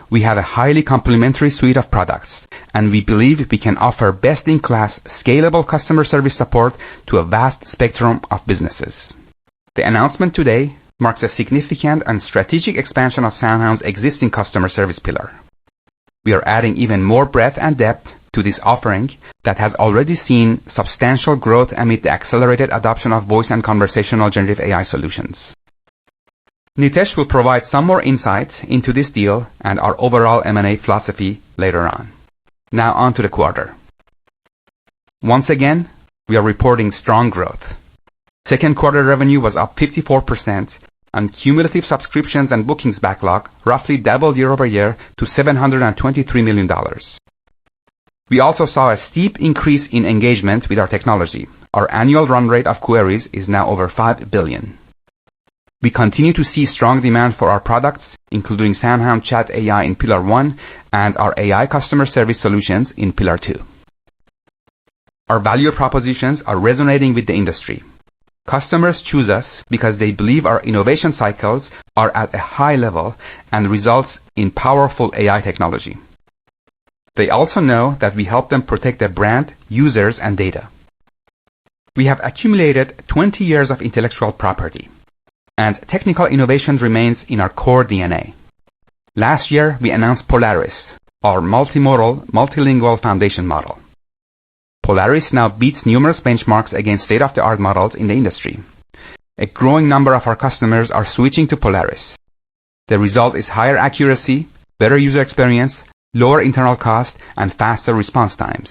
we have a highly complementary suite of products, and we believe we can offer best-in-class, scalable customer service support to a vast spectrum of businesses. The announcement today marks a significant and strategic expansion of SoundHound's existing customer service pillar. We are adding even more breadth and depth to this offering that has already seen substantial growth amid the accelerated adoption of voice and conversational generative AI solutions. Nitesh will provide some more insights into this deal and our overall M&A philosophy later on. Now on to the quarter. Once again, we are reporting strong growth. Second quarter revenue was up 54%, and cumulative subscriptions and bookings backlog roughly doubled year over year to $723 million. We also saw a steep increase in engagement with our technology. Our annual run rate of queries is now over 5 billion. We continue to see strong demand for our products, including SoundHound Chat AI in Pillar 1 and our AI customer service solutions in Pillar 2. Our value propositions are resonating with the industry. Customers choose us because they believe our innovation cycles are at a high level and results in powerful AI technology. They also know that we help them protect their brand, users, and data. We have accumulated 20 years of intellectual property, and technical innovation remains in our core DNA. Last year, we announced Polaris, our multimodal, multilingual foundation model. Polaris now beats numerous benchmarks against state-of-the-art models in the industry. A growing number of our customers are switching to Polaris. The result is higher accuracy, better user experience, lower internal cost, and faster response times.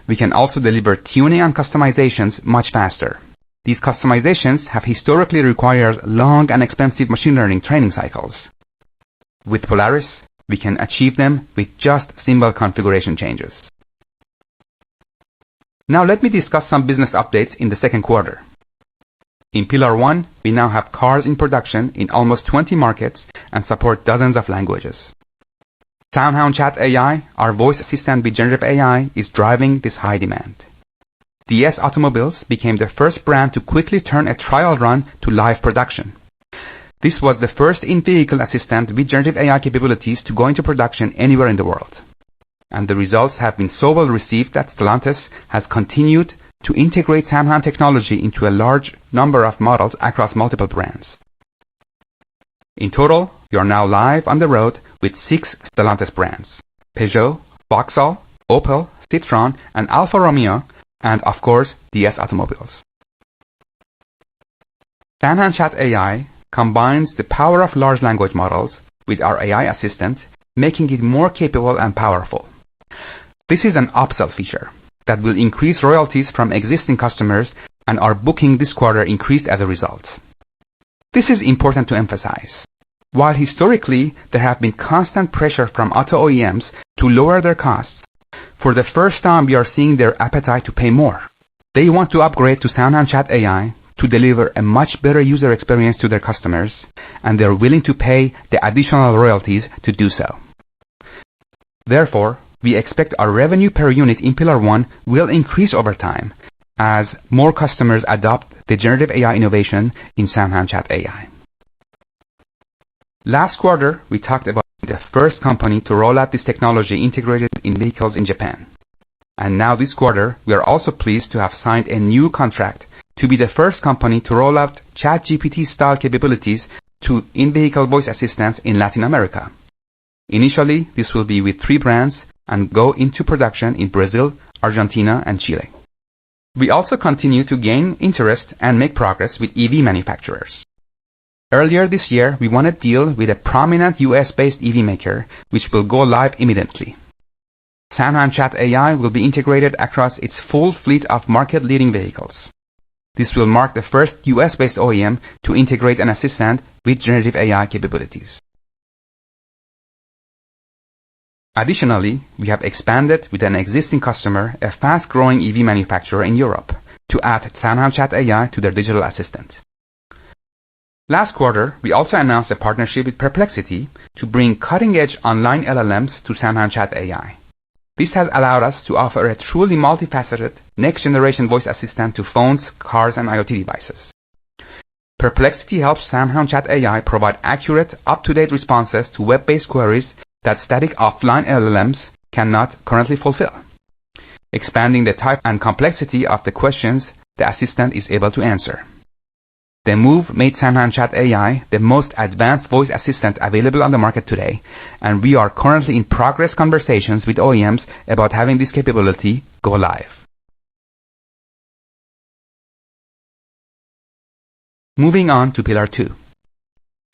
We can also deliver tuning and customizations much faster. These customizations have historically required long and expensive machine learning training cycles. With Polaris, we can achieve them with just simple configuration changes. Now let me discuss some business updates in the second quarter. In Pillar 1, we now have cars in production in almost 20 markets and support dozens of languages. SoundHound Chat AI, our voice assistant with generative AI, is driving this high demand. DS Automobiles became the first brand to quickly turn a trial run to live production. This was the first in-vehicle assistant with generative AI capabilities to go into production anywhere in the world. And the results have been so well received that Stellantis has continued to integrate SoundHound technology into a large number of models across multiple brands. In total, we are now live on the road with 6 Stellantis brands: Peugeot, Vauxhall, Opel, Citroën, and Alfa Romeo, and of course, DS Automobiles. SoundHound Chat AI combines the power of large language models with our AI assistant, making it more capable and powerful. This is an upsell feature that will increase royalties from existing customers, and our booking this quarter increased as a result. This is important to emphasize. While historically there have been constant pressure from auto OEMs to lower their costs, for the first time we are seeing their appetite to pay more. They want to upgrade to SoundHound Chat AI to deliver a much better user experience to their customers, and they're willing to pay the additional royalties to do so. Therefore, we expect our revenue per unit in Pillar 1 will increase over time as more customers adopt the generative AI innovation in SoundHound Chat AI. Last quarter, we talked about the first company to roll out this technology integrated in vehicles in Japan. And now this quarter, we are also pleased to have signed a new contract to be the first company to roll out ChatGPT-style capabilities to in-vehicle voice assistants in Latin America. Initially, this will be with 3 brands and go into production in Brazil, Argentina, and Chile. We also continue to gain interest and make progress with EV manufacturers. Earlier this year, we won a deal with a prominent US-based EV maker, which will go live immediately. SoundHound Chat AI will be integrated across its full fleet of market-leading vehicles. This will mark the first US-based OEM to integrate an assistant with generative AI capabilities. Additionally, we have expanded with an existing customer, a fast-growing EV manufacturer in Europe, to add SoundHound Chat AI to their digital assistant. Last quarter, we also announced a partnership with Perplexity to bring cutting-edge online LLMs to SoundHound Chat AI. This has allowed us to offer a truly multifaceted, next-generation voice assistant to phones, cars, and IoT devices. Perplexity helps SoundHound Chat AI provide accurate, up-to-date responses to web-based queries that static offline LLMs cannot currently fulfill, expanding the type and complexity of the questions the assistant is able to answer. The move made SoundHound Chat AI the most advanced voice assistant available on the market today, and we are currently in progress conversations with OEMs about having this capability go live. Moving on to Pillar 2.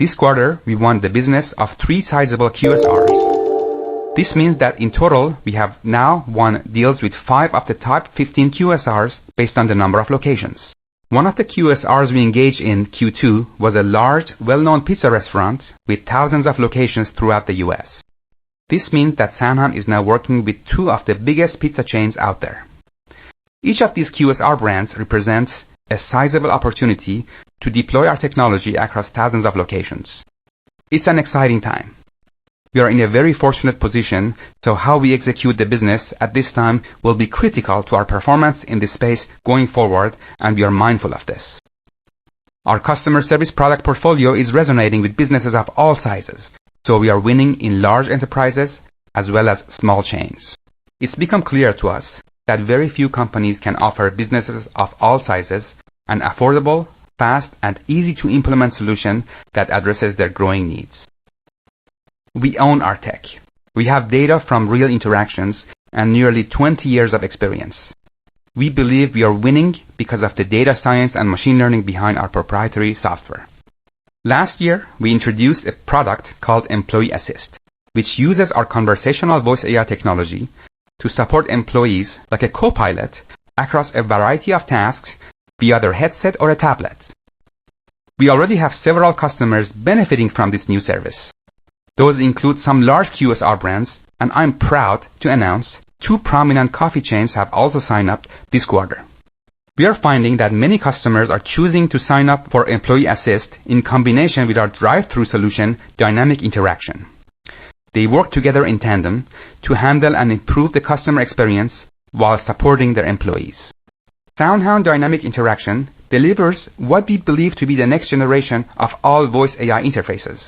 This quarter, we won the business of 3 sizable QSRs. This means that in total, we have now won deals with 5 of the top 15 QSRs based on the number of locations. One of the QSRs we engaged in Q2 was a large, well-known pizza restaurant with thousands of locations throughout the US. This means that SoundHound is now working with 2 of the biggest pizza chains out there. Each of these QSR brands represents a sizable opportunity to deploy our technology across thousands of locations. It's an exciting time. We are in a very fortunate position, so how we execute the business at this time will be critical to our performance in this space going forward, and we are mindful of this. Our customer service product portfolio is resonating with businesses of all sizes, so we are winning in large enterprises as well as small chains. It's become clear to us that very few companies can offer businesses of all sizes an affordable, fast, and easy to implement solution that addresses their growing needs. We own our tech. We have data from real interactions and nearly 20 years of experience. We believe we are winning because of the data science and machine learning behind our proprietary software. Last year, we introduced a product called Employee Assist, which uses our conversational voice AI technology to support employees like a co-pilot across a variety of tasks via their headset or a tablet. We already have several customers benefiting from this new service. Those include some large QSR brands, and I'm proud to announce 2 prominent coffee chains have also signed up this quarter. We are finding that many customers are choosing to sign up for Employee Assist in combination with our drive-thru solution, Dynamic Interaction. They work together in tandem to handle and improve the customer experience while supporting their employees. SoundHound Dynamic Interaction delivers what we believe to be the next generation of all voice AI interfaces.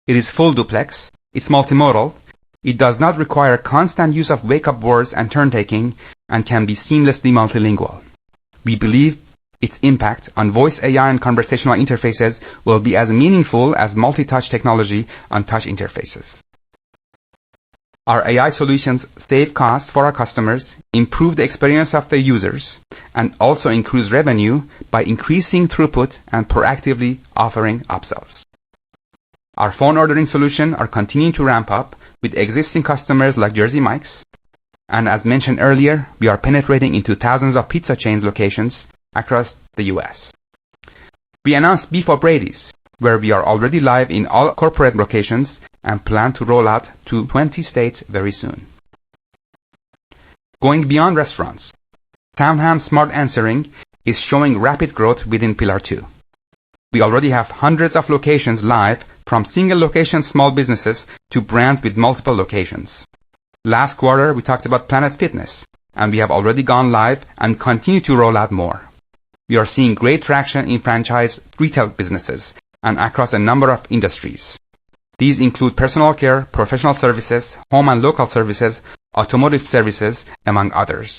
It is full duplex, it's multimodal, it does not require constant use of wake-up words and turn-taking, and can be seamlessly multilingual. We believe its impact on voice AI and conversational interfaces will be as meaningful as multi-touch technology on touch interfaces. Our AI solutions save costs for our customers, improve the experience of the users, and also increase revenue by increasing throughput and proactively offering upsells. Our phone ordering solution are continuing to ramp up with existing customers like Jersey Mike's, and as mentioned earlier, we are penetrating into thousands of pizza chains locations across the US. We announced Beef O'Brady's, where we are already live in all corporate locations and plan to roll out to 20 states very soon. Going beyond restaurants, SoundHound Smart Answering is showing rapid growth within Pillar 2. We already have hundreds of locations live, from single location small businesses to brands with multiple locations. Last quarter, we talked about Planet Fitness, and we have already gone live and continue to roll out more. We are seeing great traction in franchise retail businesses and across a number of industries. These include personal care, professional services, home and local services, automotive services, among others.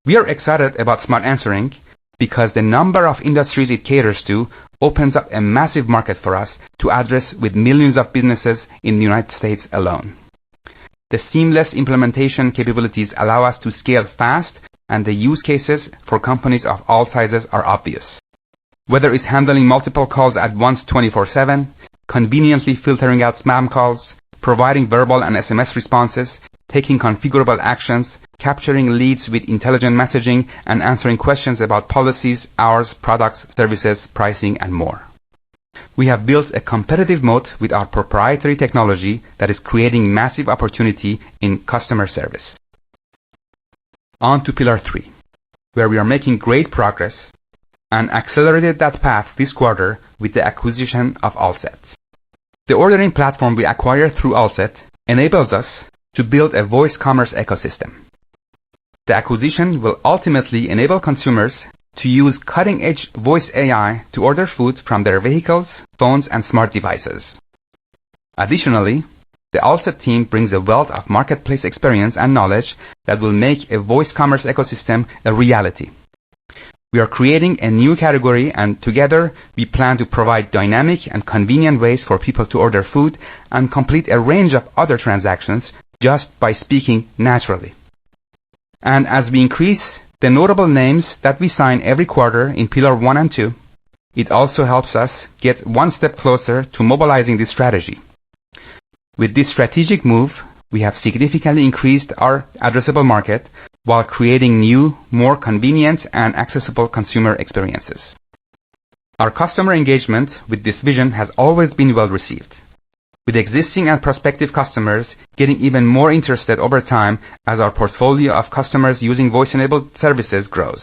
We are excited about Smart Answering because the number of industries it caters to opens up a massive market for us to address with millions of businesses in the United States alone. The seamless implementation capabilities allow us to scale fast, and the use cases for companies of all sizes are obvious. Whether it's handling multiple calls at once 24/7, conveniently filtering out spam calls, providing verbal and SMS responses, taking configurable actions, capturing leads with intelligent messaging, and answering questions about policies, hours, products, services, pricing, and more. We have built a competitive moat with our proprietary technology that is creating massive opportunity in customer service. On to Pillar 3, where we are making great progress and accelerated that path this quarter with the acquisition of Allset. The ordering platform we acquired through Allset enables us to build a voice commerce ecosystem. The acquisition will ultimately enable consumers to use cutting-edge voice AI to order food from their vehicles, phones, and smart devices. Additionally, The Allset team brings a wealth of marketplace experience and knowledge that will make a voice commerce ecosystem a reality. We are creating a new category, and together we plan to provide dynamic and convenient ways for people to order food and complete a range of other transactions just by speaking naturally. And as we increase the notable names that we sign every quarter in Pillar 1 and 2, it also helps us get one step closer to mobilizing this strategy. With this strategic move, we have significantly increased our addressable market while creating new, more convenient and accessible consumer experiences. Our customer engagement with this vision has always been well received, with existing and prospective customers getting even more interested over time as our portfolio of customers using voice-enabled services grows.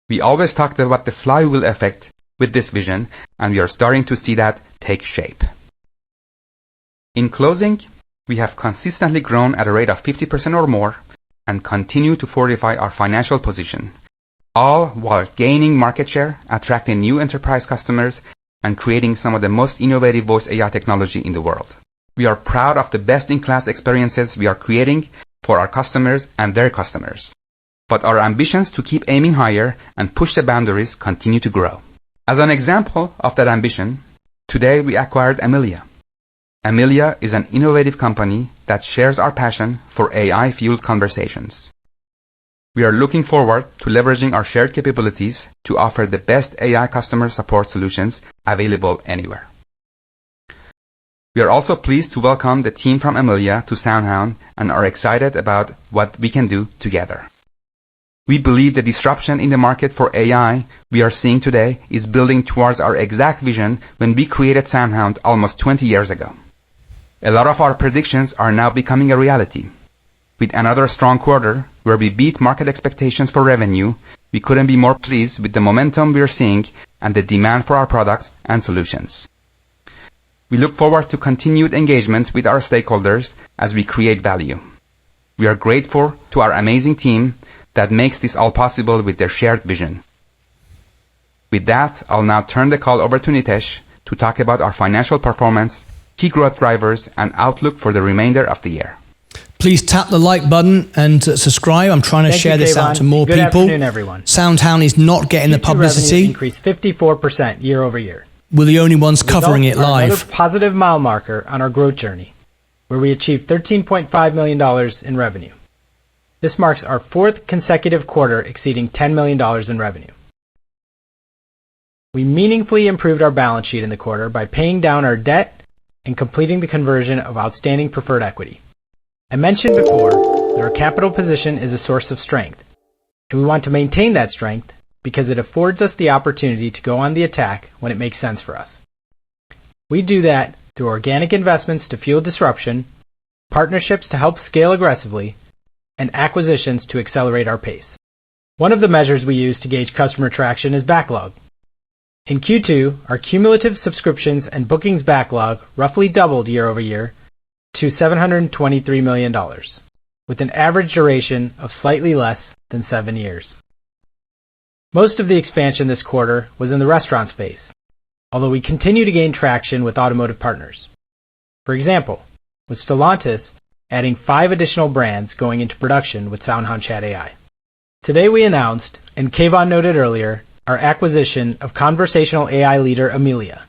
We always talked about the flywheel effect with this vision, and we are starting to see that take shape. In closing, we have consistently grown at a rate of 50% or more and continue to fortify our financial position, all while gaining market share, attracting new enterprise customers, and creating some of the most innovative voice AI technology in the world. We are proud of the best-in-class experiences we are creating for our customers and their customers. But our ambitions to keep aiming higher and push the boundaries continue to grow. As an example of that ambition, today we acquired Amelia. Amelia is an innovative company that shares our passion for AI-fueled conversations. We are looking forward to leveraging our shared capabilities to offer the best AI customer support solutions available anywhere. We are also pleased to welcome the team from Amelia to SoundHound and are excited about what we can do together. We believe the disruption in the market for AI we are seeing today is building towards our exact vision when we created SoundHound almost 20 years ago. A lot of our predictions are now becoming a reality. With another strong quarter where we beat market expectations for revenue, we couldn't be more pleased with the momentum we are seeing and the demand for our products and solutions. We look forward to continued engagement with our stakeholders as we create value. We are grateful to our amazing team that makes this all possible with their shared vision. With that, I'll now turn the call over to Nitesh to talk about our financial performance, key growth drivers, and outlook for the remainder of the year. Please tap the like button and subscribe. I'm trying to share this out to more people. Good afternoon, everyone. SoundHound is not getting the publicity. Increased 54% year over year. We're the only ones covering it live. Another positive mile marker on our growth journey, where we achieved $13.5 million in revenue. This marks our fourth consecutive quarter exceeding $10 million in revenue. We meaningfully improved our balance sheet in the quarter by paying down our debt and completing the conversion of outstanding preferred equity. I mentioned before that our capital position is a source of strength, and we want to maintain that strength because it affords us the opportunity to go on the attack when it makes sense for us. We do that through organic investments to fuel disruption, partnerships to help scale aggressively, and acquisitions to accelerate our pace. One of the measures we use to gauge customer traction is backlog. In Q2, our cumulative subscriptions and bookings backlog roughly doubled year over year to $723 million, with an average duration of slightly less than 7 years. Most of the expansion this quarter was in the restaurant space, although we continue to gain traction with automotive partners. For example, with Stellantis adding 5 additional brands going into production with SoundHound Chat AI. Today we announced, and Kayvon noted earlier, our acquisition of conversational AI leader Amelia.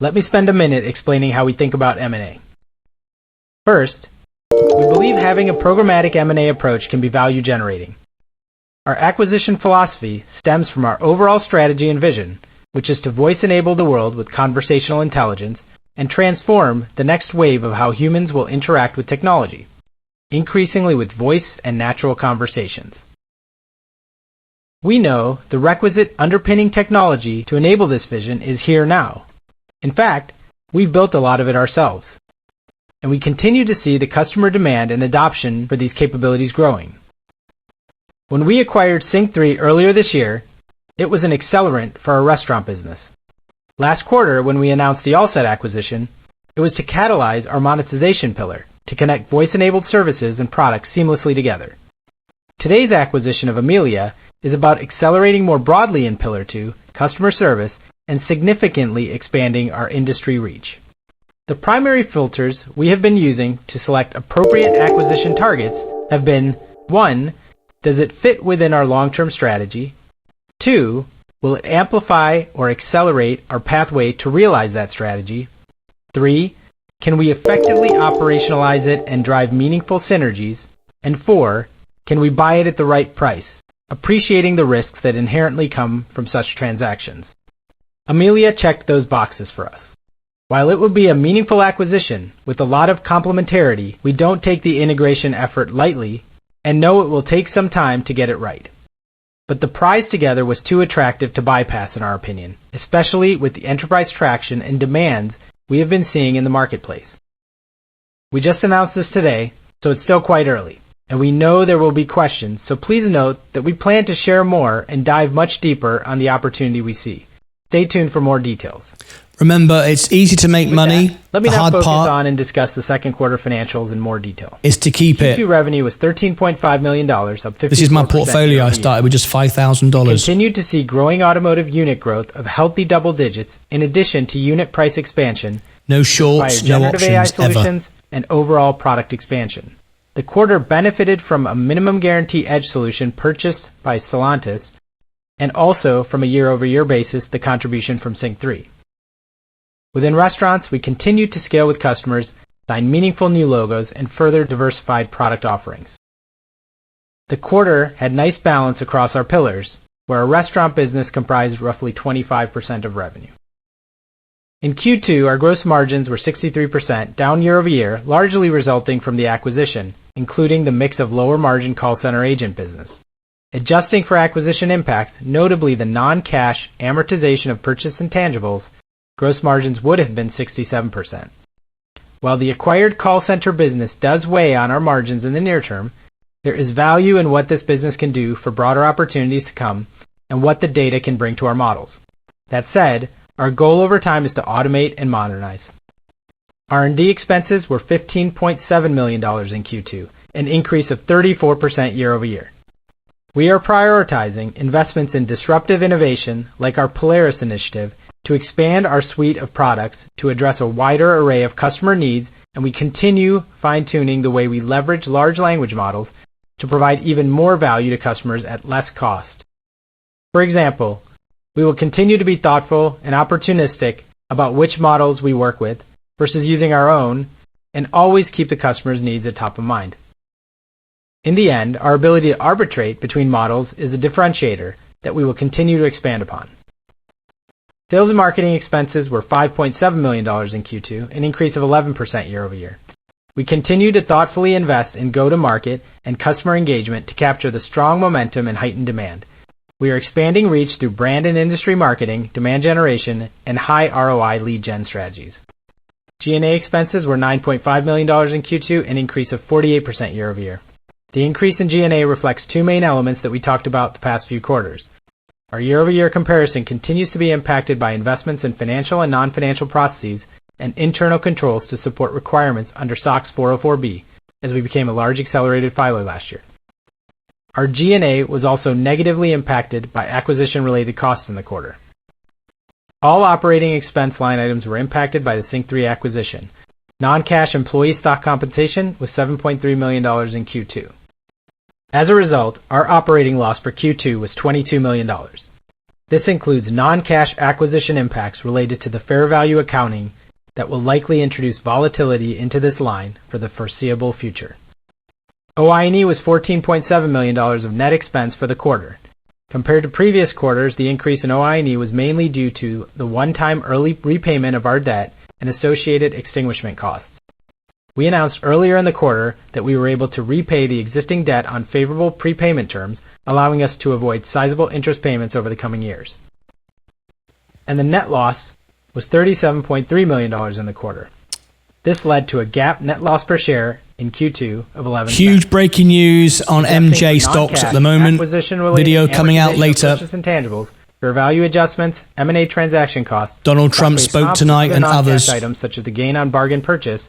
Let me spend a minute explaining how we think about M&A. First, we believe having a programmatic M&A approach can be value generating. Our acquisition philosophy stems from our overall strategy and vision, which is to voice-enable the world with conversational intelligence and transform the next wave of how humans will interact with technology, increasingly with voice and natural conversations. We know the requisite underpinning technology to enable this vision is here now. In fact, we've built a lot of it ourselves, and we continue to see the customer demand and adoption for these capabilities growing. When we acquired Sync3 earlier this year, it was an accelerant for our restaurant business. Last quarter, when we announced the Allset acquisition, it was to catalyze our monetization pillar to connect voice-enabled services and products seamlessly together. Today's acquisition of Amelia is about accelerating more broadly in Pillar 2, customer service, and significantly expanding our industry reach. The primary filters we have been using to select appropriate acquisition targets have been: 1. Does it fit within our long-term strategy? 2. Will it amplify or accelerate our pathway to realize that strategy? 3. Can we effectively operationalize it and drive meaningful synergies? And 4. Can we buy it at the right price, appreciating the risks that inherently come from such transactions? Amelia checked those boxes for us. While it will be a meaningful acquisition with a lot of complementarity, we don't take the integration effort lightly and know it will take some time to get it right. But the prize together was too attractive to bypass, in our opinion, especially with the enterprise traction and demands we have been seeing in the marketplace. We just announced this today, so it's still quite early, and we know there will be questions, so please note that we plan to share more and dive much deeper on the opportunity we see. Stay tuned for more details. Remember, it's easy to make money. Let me the now hard focus part on and discuss the second quarter financials in more detail. is to keep it. Q2 revenue was $13.5 million, up 54%. This is my portfolio. I started with just $5,000. Continued to see growing automotive unit growth of healthy double digits, in addition to unit price expansion, No shorts, no generative AI options, solutions, ever. and overall product expansion. The quarter benefited from a minimum guarantee edge solution purchased by Stellantis, and also from a year-over-year basis, the contribution from Sync 3. Within restaurants, we continued to scale with customers, sign meaningful new logos, and further diversified product offerings. The quarter had nice balance across our pillars, where our restaurant business comprised roughly 25% of revenue. In Q2, our gross margins were 63%, down year over year, largely resulting from the acquisition, including the mix of lower margin call center agent business. Adjusting for acquisition impacts, notably the non-cash amortization of purchased intangibles, gross margins would have been 67%. While the acquired call center business does weigh on our margins in the near term, there is value in what this business can do for broader opportunities to come and what the data can bring to our models. That said, our goal over time is to automate and modernize. R&D expenses were $15.7 million in Q2, an increase of 34% year over year. We are prioritizing investments in disruptive innovation like our Polaris initiative to expand our suite of products to address a wider array of customer needs, and we continue fine-tuning the way we leverage large language models to provide even more value to customers at less cost. For example, we will continue to be thoughtful and opportunistic about which models we work with versus using our own, and always keep the customer's needs at top of mind. In the end, our ability to arbitrate between models is a differentiator that we will continue to expand upon. Sales and marketing expenses were $5.7 million in Q2, an increase of 11% year over year. We continue to thoughtfully invest in go-to-market and customer engagement to capture the strong momentum and heightened demand. We are expanding reach through brand and industry marketing, demand generation, and high ROI lead gen strategies. G&A expenses were $9.5 million in Q2, an increase of 48% year over year. The increase in G&A reflects two main elements that we talked about the past few quarters. Our year-over-year comparison continues to be impacted by investments in financial and non-financial processes and internal controls to support requirements under SOX 404B, as we became a large accelerated filer last year. Our G&A was also negatively impacted by acquisition-related costs in the quarter. All operating expense line items were impacted by the Sync 3 acquisition. Non-cash employee stock compensation was $7.3 million in Q2. As a result, our operating loss for Q2 was $22 million. This includes non-cash acquisition impacts related to the fair value accounting that will likely introduce volatility into this line for the foreseeable future. OI&E was $14.7 million of net expense for the quarter. Compared to previous quarters, the increase in OI&E was mainly due to the one-time early repayment of our debt and associated extinguishment costs. We announced earlier in the quarter that we were able to repay the existing debt on favorable prepayment terms, allowing us to avoid sizable interest payments over the coming years. And the net loss was $37.3 million in the quarter. This led to a GAAP net loss per share in Q2 of 11 cents. Huge breaking news on MJ stocks at the moment. Video coming out later. Intangibles, fair value adjustments, M&A transaction costs. Donald Trump spoke tonight and others. Items such as the gain on bargain purchase.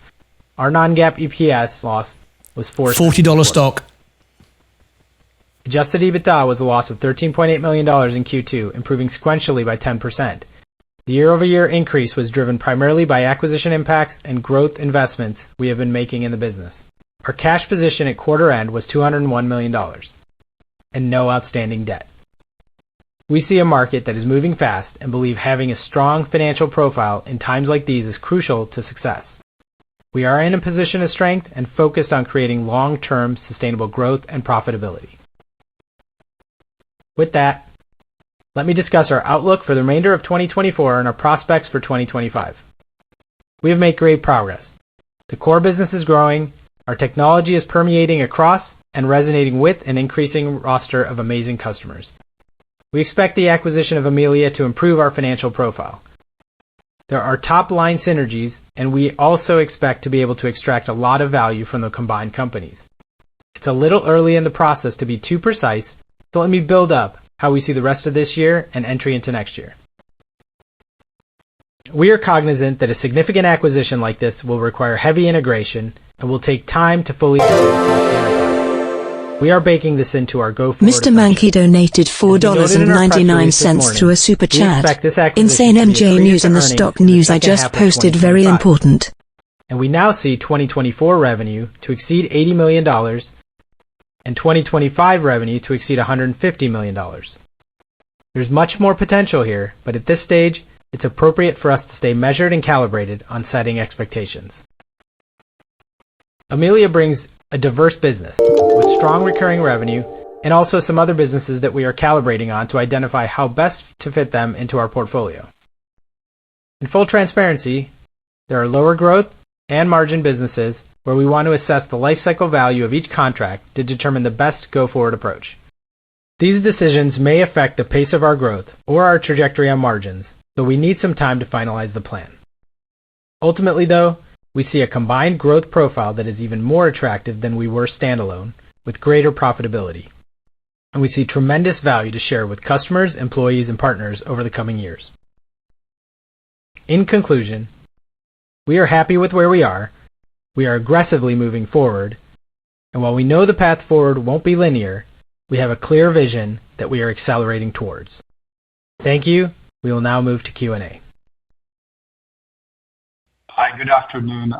Our non-GAAP EPS loss was $40 stock. Adjusted EBITDA was a loss of $13.8 million in Q2, improving sequentially by 10%. The year-over-year increase was driven primarily by acquisition impacts and growth investments we have been making in the business. Our cash position at quarter end was $201 million and no outstanding debt. We see a market that is moving fast and believe having a strong financial profile in times like these is crucial to success. We are in a position of strength and focused on creating long-term sustainable growth and profitability. With that, let me discuss our outlook for the remainder of 2024 and our prospects for 2025. We have made great progress. The core business is growing, our technology is permeating across and resonating with an increasing roster of amazing customers. We expect the acquisition of Amelia to improve our financial profile. There are top-line synergies, and we also expect to be able to extract a lot of value from the combined companies. It's a little early in the process to be too precise, so let me build up how we see the rest of this year and entry into next year. We are cognizant that a significant acquisition like this will require heavy integration and will take time to fully We are baking this into our go-forward. Mr. Mankey donated $4.99 through a super chat. Insane MJ News and the stock news I just posted very important. And we now see 2024 revenue to exceed $80 million and 2025 revenue to exceed $150 million. There's much more potential here, but at this stage, it's appropriate for us to stay measured and calibrated on setting expectations. Amelia brings a diverse business with strong recurring revenue and also some other businesses that we are calibrating on to identify how best to fit them into our portfolio. In full transparency, there are lower growth and margin businesses where we want to assess the lifecycle value of each contract to determine the best go-forward approach. These decisions may affect the pace of our growth or our trajectory on margins, so we need some time to finalize the plan. Ultimately, though, we see a combined growth profile that is even more attractive than we were standalone, with greater profitability. And we see tremendous value to share with customers, employees, and partners over the coming years. In conclusion, we are happy with where we are aggressively moving forward, and while we know the path forward won't be linear, we have a clear vision that we are accelerating towards. Thank you. We will now move to Q&A. Hi, good afternoon.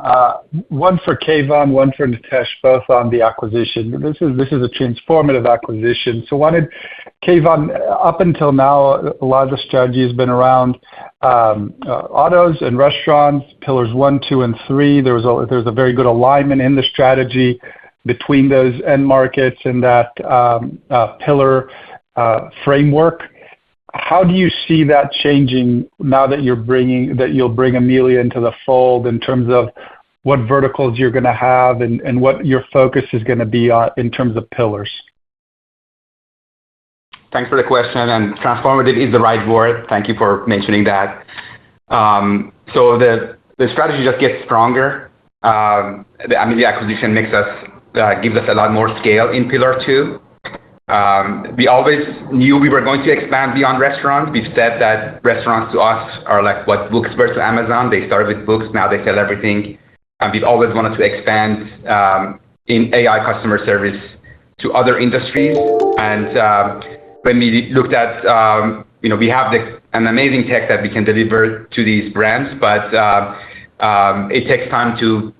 One for Keyvan, one for Nitesh, both on the acquisition. This is a transformative acquisition. So Keyvan, up until now, a lot of the strategy has been around autos and restaurants, pillars 1, 2, and 3. There's a very good alignment in the strategy between those end markets and that pillar framework. How do you see that changing now that you'll bring Amelia into the fold in terms of what verticals you're going to have and what your focus is going to be on in terms of pillars? Thanks for the question, and transformative is the right word. Thank you for mentioning that. So the strategy just gets stronger. The Amelia acquisition gives us a lot more scale in Pillar 2. We always knew we were going to expand beyond restaurants. We've said that restaurants to us are like what books were to Amazon. They started with books, now they sell everything. And we've always wanted to expand in AI customer service to other industries. And when we looked at, we have an amazing tech that we can deliver to these brands, but it takes time to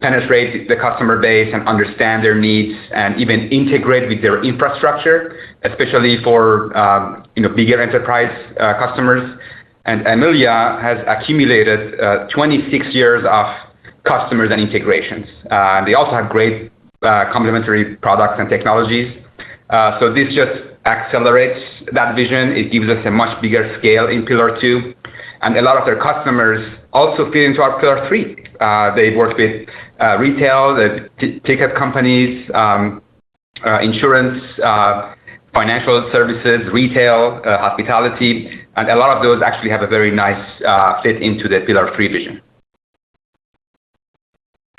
penetrate the customer base and understand their needs and even integrate with their infrastructure, especially for bigger enterprise customers. And Amelia has accumulated 26 years of customers and integrations. They also have great complementary products and technologies. So this just accelerates that vision. It gives us a much bigger scale in Pillar 2. And a lot of their customers also fit into our Pillar 3. They work with retail, ticket companies, insurance, financial services, retail, hospitality, and a lot of those actually have a very nice fit into the Pillar 3 vision.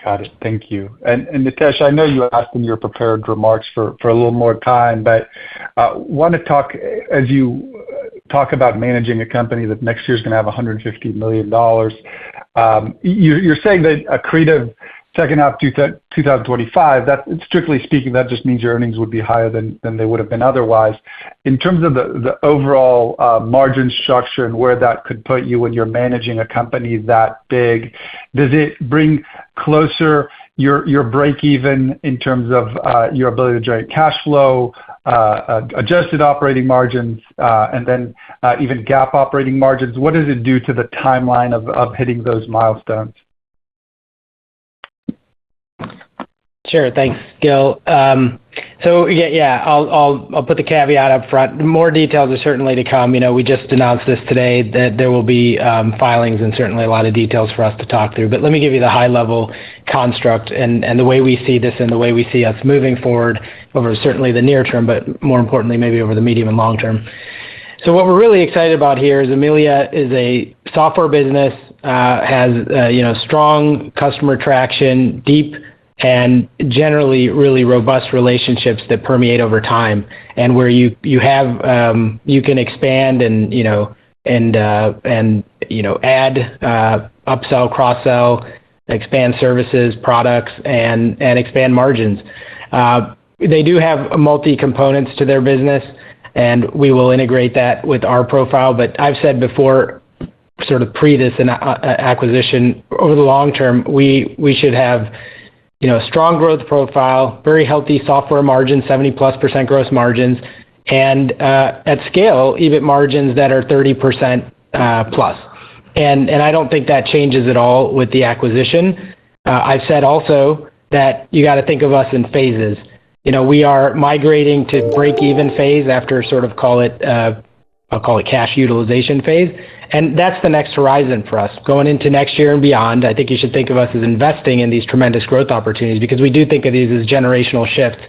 Got it. Thank you. And Nitesh, I know you asked in your prepared remarks for a little more time, but want to talk, as you talk about managing a company that next year is going to have $150 million, you're saying that accretive second half 2025, that strictly speaking, that just means your earnings would be higher than they would have been otherwise. In terms of the overall margin structure and where that could put you when you're managing a company that big, does it bring closer your break even in terms of your ability to generate cash flow, adjusted operating margins, and then even GAAP operating margins? What does it do to the timeline of hitting those milestones? Sure. Thanks, Gil. So I'll put the caveat up front. More details are certainly to come. We just announced this today that there will be filings and certainly a lot of details for us to talk through. But let me give you the high level construct and the way we see this and the way we see us moving forward over certainly the near term, but more importantly, maybe over the medium and long term. So what we're really excited about here is Amelia is a software business, has strong customer traction, deep and generally really robust relationships that permeate over time, and where you can expand and add, upsell, cross-sell, expand services, products, and expand margins. They do have multi-components to their business, and we will integrate that with our profile. But I've said before, sort of pre this acquisition, over the long term, we should have strong growth profile, very healthy software margins, 70+% gross margins, and at scale, EBIT margins that are 30% plus. And I don't think that changes at all with the acquisition. I've said also that you got to think of us in phases. We are migrating to break-even phase after sort of I'll call it cash utilization phase. And that's the next horizon for us. Going into next year and beyond, I think you should think of us as investing in these tremendous growth opportunities, because we do think of these as generational shifts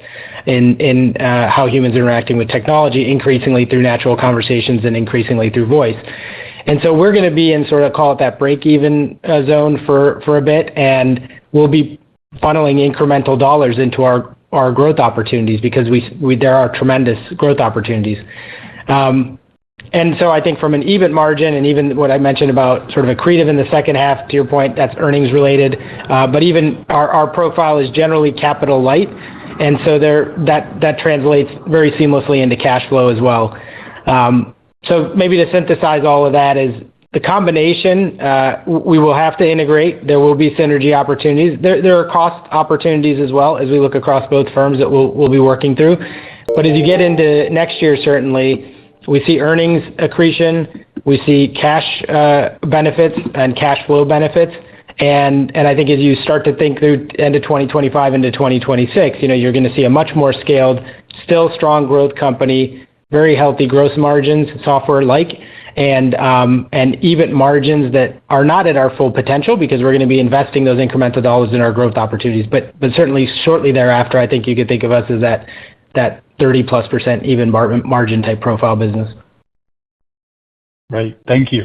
in how humans are interacting with technology, increasingly through natural conversations and increasingly through voice. And so we're going to be in sort of call it that break-even zone for a bit, and we'll be funneling incremental dollars into our growth opportunities, because there are tremendous growth opportunities. And so I think from an EBIT margin, and even what I mentioned about sort of accretive in the second half, to your point, that's earnings related. But even our profile is generally capital light, and so that translates very seamlessly into cash flow as well. So maybe to synthesize all of that is the combination. We will have to integrate. There will be synergy opportunities. There are cost opportunities as well as we look across both firms that we'll be working through. But as you get into next year, certainly, we see earnings accretion, we see cash benefits and cash flow benefits, and I think as you start to think through end of 2025 into 2026, you're going to see a much more scaled, still strong growth company, very healthy gross margins, software-like, and EBIT margins that are not at our full potential, because we're going to be investing those incremental dollars in our growth opportunities. But certainly shortly thereafter, I think you could think of us as that 30+% even margin type profile business. Right. Thank you.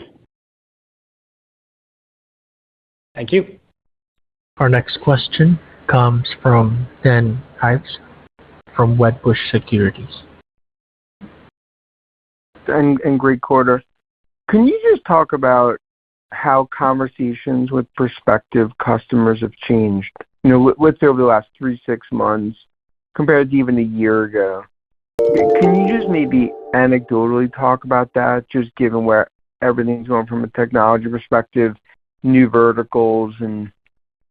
Thank you. Our next question comes from Dan Ives from Wedbush Securities. And great quarter. Can you just talk about how conversations with prospective customers have changed? Let's say over the last 3-6 months, compared to even a year ago. Can you just maybe anecdotally talk about that, just given where everything's going from a technology perspective, new verticals, and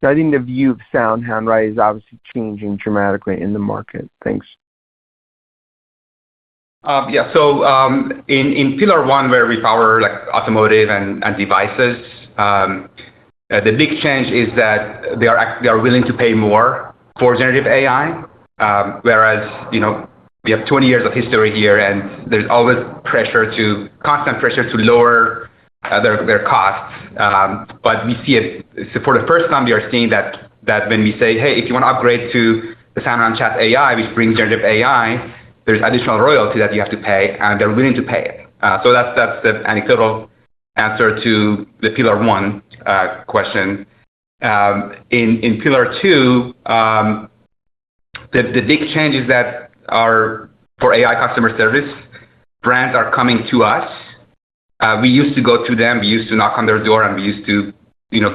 I think the view of SoundHound, right, is obviously changing dramatically in the market. Thanks. So in Pillar 1, where we power like automotive and devices, the big change is that they are willing to pay more for generative AI. Whereas, we have 20 years of history here, and there's always constant pressure to lower their costs. But we see it, so for the first time, we are seeing that when we say, hey, if you want to upgrade to the SoundHound Chat AI, which brings generative AI, there's additional royalty that you have to pay, and they're willing to pay it. So that's the anecdotal answer to the Pillar 1 question. In Pillar 2, the big change is that for AI customer service, brands are coming to us. We used to go to them. We used to knock on their door, and we used to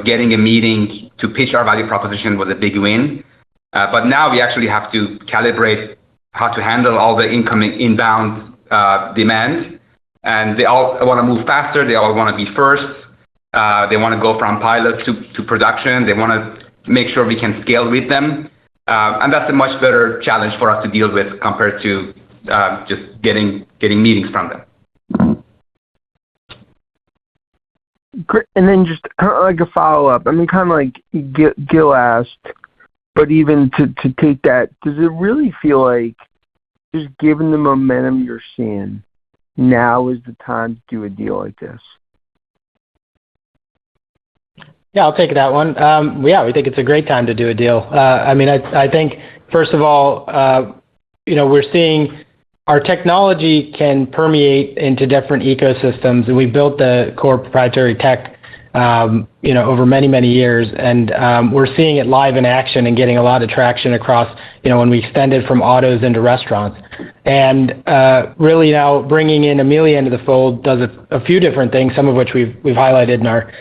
getting a meeting to pitch our value proposition was a big win. But now we actually have to calibrate how to handle all the inbound demand. And they all want to move faster. They all want to be first. They want to go from pilot to production. They want to make sure we can scale with them. And that's a much better challenge for us to deal with compared to just getting meetings from them. Great. And then just like a follow-up, I mean, kind of like Gil asked, but even to take that, does it really feel like, just given the momentum you're seeing, now is the time to do a deal like this? Yeah, I'll take that one. Yeah, we think it's a great time to do a deal. I mean, I think, first of all, we're seeing our technology can permeate into different ecosystems, and we built the core proprietary tech, over many, many years, and we're seeing it live in action and getting a lot of traction across, when we extended from autos into restaurants. And really now bringing in Amelia into the fold does a few different things, some of which we've highlighted in our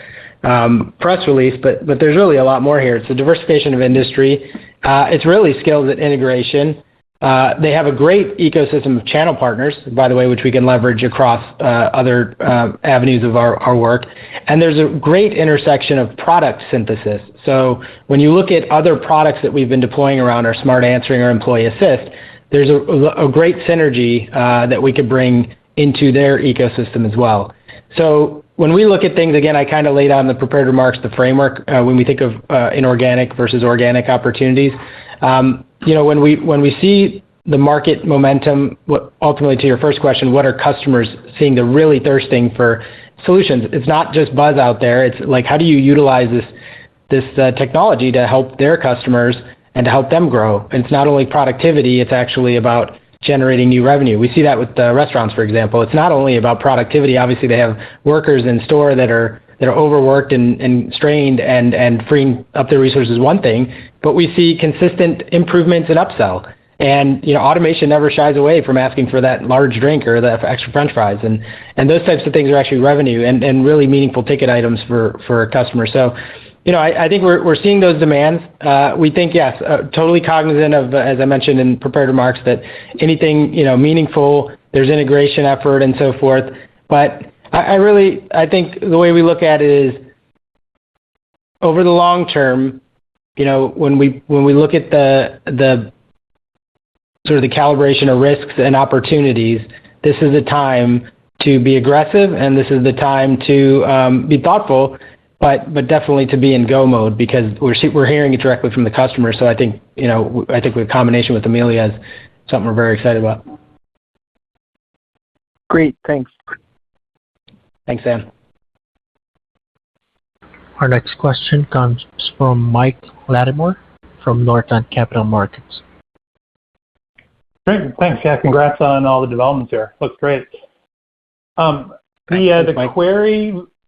press release, but there's really a lot more here. It's a diversification of industry. It's really skills at integration. They have a great ecosystem of channel partners, by the way, which we can leverage across other avenues of our work. And there's a great intersection of product synthesis. So when you look at other products that we've been deploying around our Smart Answering or Employee Assist, there's a great synergy that we could bring into their ecosystem as well. So when we look at things, again, I kind of laid out in the prepared remarks the framework when we think of inorganic versus organic opportunities. When we see the market momentum, ultimately to your first question, what are customers seeing? They're really thirsting for solutions. It's not just buzz out there. It's like, how do you utilize this technology to help their customers and to help them grow? And it's not only productivity, it's actually about generating new revenue. We see that with restaurants, for example. It's not only about productivity. Obviously, they have workers in store that are overworked and strained, and freeing up their resources is one thing, but we see consistent improvements in upsell. And automation never shies away from asking for that large drink or the extra French fries, and those types of things are actually revenue and really meaningful ticket items for customers. So, I think we're seeing those demands. We think, yes, totally cognizant of, as I mentioned in prepared remarks, that anything meaningful, there's integration effort and so forth. But I think the way we look at it is, over the long term, when we look at the sort of the calibration of risks and opportunities, this is the time to be aggressive, and this is the time to be thoughtful, but definitely to be in go mode, because we're hearing it directly from the customer. So I think with combination with Amelia is something we're very excited about. Great, thanks. Thanks, Sam. Our next question comes from Mike Lattimore from Northland Capital Markets. Great, thanks. Yeah, congrats on all the developments here. Looks great.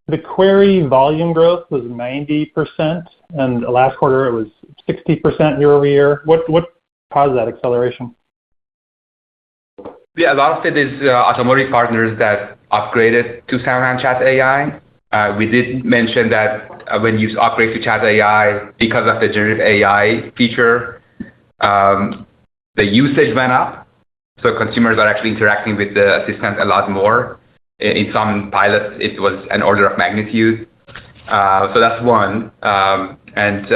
The query volume growth was 90%, and last quarter it was 60% year over year. What caused that acceleration? Yeah, a lot of it is automotive partners that upgraded to SoundHound Chat AI. We did mention that when you upgrade to Chat AI, because of the generative AI feature, the usage went up. So consumers are actually interacting with the assistant a lot more. In some pilots, it was an order of magnitude. So that's one. And